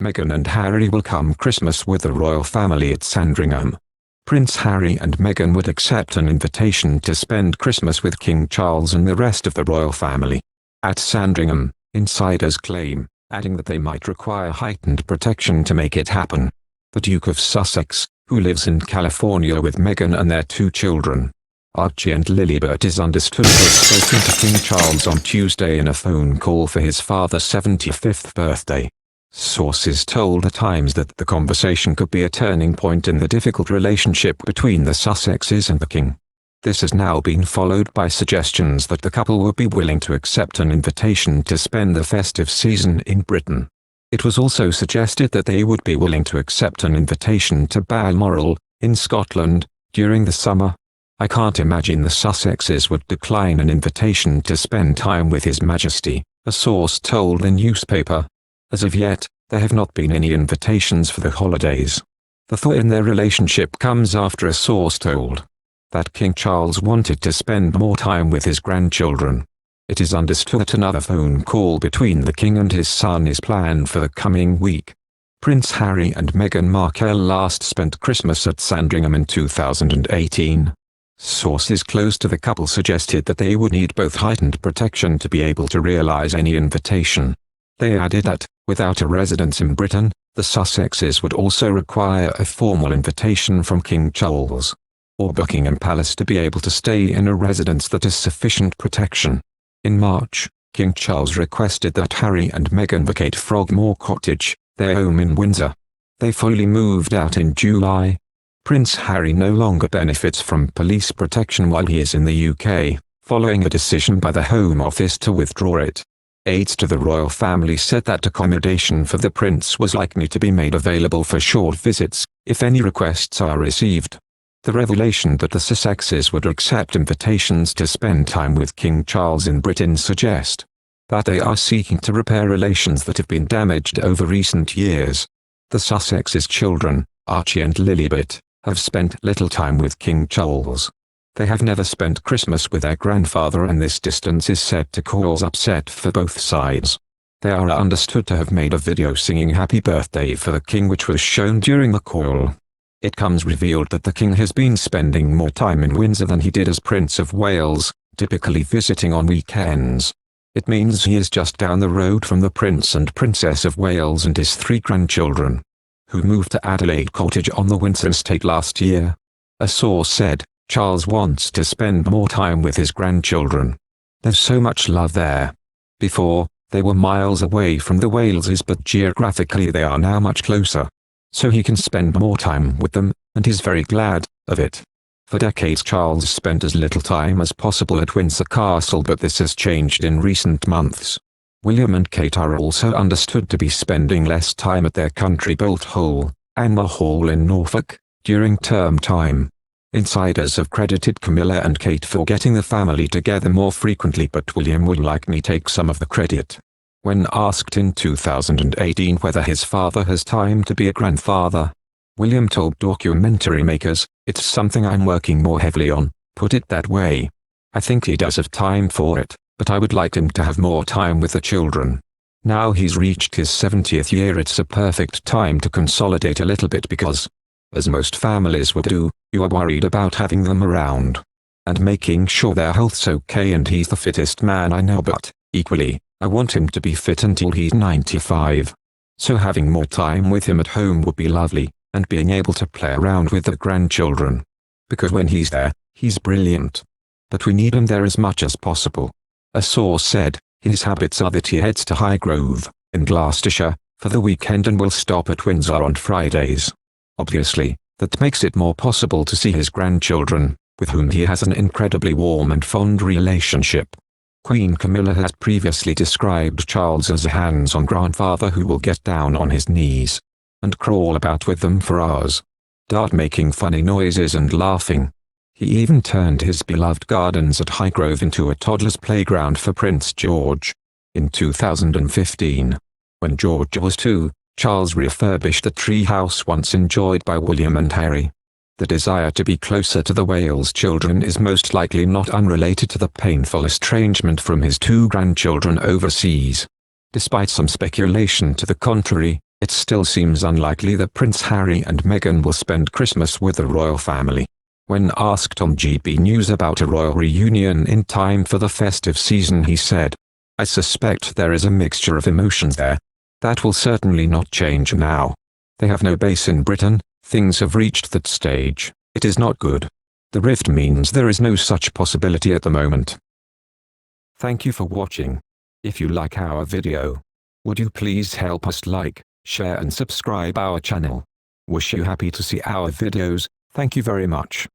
Meghan and Harry welcome Christmas with the royal family at Sandringham. Prince Harry and Meghan would accept an invitation to spend Christmas with King Charles and the rest of the royal family at Sandringham, insiders claim, adding that they might require heightened protection to make it happen. The Duke of Sussex, who lives in California with Meghan and their two children, Archie and Lilibet, is understood to have spoken to King Charles on Tuesday in a phone call for his father's 75th birthday. Sources told The Times that the conversation could be a turning point in the difficult relationship between the Sussexes and the King. This has now been followed by suggestions that the couple would be willing to accept an invitation to spend the festive season in Britain. It was also suggested that they would be willing to accept an invitation to Markle, in Scotland, during the summer. I can't imagine the Sussexes would decline an invitation to spend time with His Majesty, a source told the newspaper. As of yet, there have not been any invitations for the holidays. The thaw in their relationship comes after a source told that King Charles wanted to spend more time with his grandchildren. It is understood that another phone call between the King and his son is planned for the coming week. Prince Harry and Meghan Markle last spent Christmas at Sandringham in 2018. Sources close to the couple suggested that they would need both heightened protection to be able to realize any invitation. They added that, without a residence in Britain, the Sussexes would also require a formal invitation from King Charles or Buckingham Palace to be able to stay in a residence that has sufficient protection. In March, King Charles requested that Harry and Meghan vacate Frogmore Cottage, their home in Windsor. They fully moved out in July. Prince Harry no longer benefits from police protection while he is in the UK, following a decision by the Home Office to withdraw it. Aides to the royal family said that accommodation for the prince was likely to be made available for short visits, if any requests are received. The revelation that the Sussexes would accept invitations to spend time with King Charles in Britain suggests that they are seeking to repair relations that have been damaged over recent years. The Sussexes' children, Archie and Lilibet, have spent little time with King Charles. They have never spent Christmas with their grandfather, and this distance is said to cause upset for both sides. They are understood to have made a video singing Happy Birthday for the King, which was shown during the call. It comes revealed that the King has been spending more time in Windsor than he did as Prince of Wales, typically visiting on weekends. It means he is just down the road from the Prince and Princess of Wales and his three grandchildren, who moved to Adelaide Cottage on the Windsor estate last year. A source said, Charles wants to spend more time with his grandchildren. There's so much love there. Before, they were miles away from the Waleses, but geographically they are now much closer. So he can spend more time with them, and he's very glad of it. For decades Charles spent as little time as possible at Windsor Castle, but this has changed in recent months. William and Kate are also understood to be spending less time at their country bolt hole, Anmer Hall in Norfolk, during term time. Insiders have credited Camilla and Kate for getting the family together more frequently, but William would likely take some of the credit. When asked in 2018 whether his father has time to be a grandfather, William told documentary makers, "It's something I'm working more heavily on, put it that way. I think he does have time for it, but I would like him to have more time with the children. Now he's reached his 70th year, it's a perfect time to consolidate a little bit because, as most families would do, you are worried about having them around and making sure their health's okay, and he's the fittest man I know, but, equally, I want him to be fit until he's 95. So having more time with him at home would be lovely, and being able to play around with the grandchildren. Because when he's there, he's brilliant. But we need him there as much as possible." A source said, his habits are that he heads to Highgrove, in Gloucestershire, for the weekend and will stop at Windsor on Fridays. Obviously, that makes it more possible to see his grandchildren, with whom he has an incredibly warm and fond relationship. Queen Camilla has previously described Charles as a hands-on grandfather who will get down on his knees and crawl about with them for hours, making funny noises and laughing. He even turned his beloved gardens at Highgrove into a toddler's playground for Prince George. In 2015, when George was 2, Charles refurbished the treehouse once enjoyed by William and Harry. The desire to be closer to the Wales children is most likely not unrelated to the painful estrangement from his two grandchildren overseas. Despite some speculation to the contrary, It still seems unlikely that Prince Harry and Meghan will spend Christmas with the royal family. When asked on GB News about a royal reunion in time for the festive season, he said, "I suspect there is a mixture of emotions there. That will certainly not change now. They have no base in Britain, things have reached that stage, it is not good. The rift means there is no such possibility at the moment." Thank you for watching. If you like our video, would you please help us like, share and subscribe our channel. Wish you happy to see our videos. Thank you very much.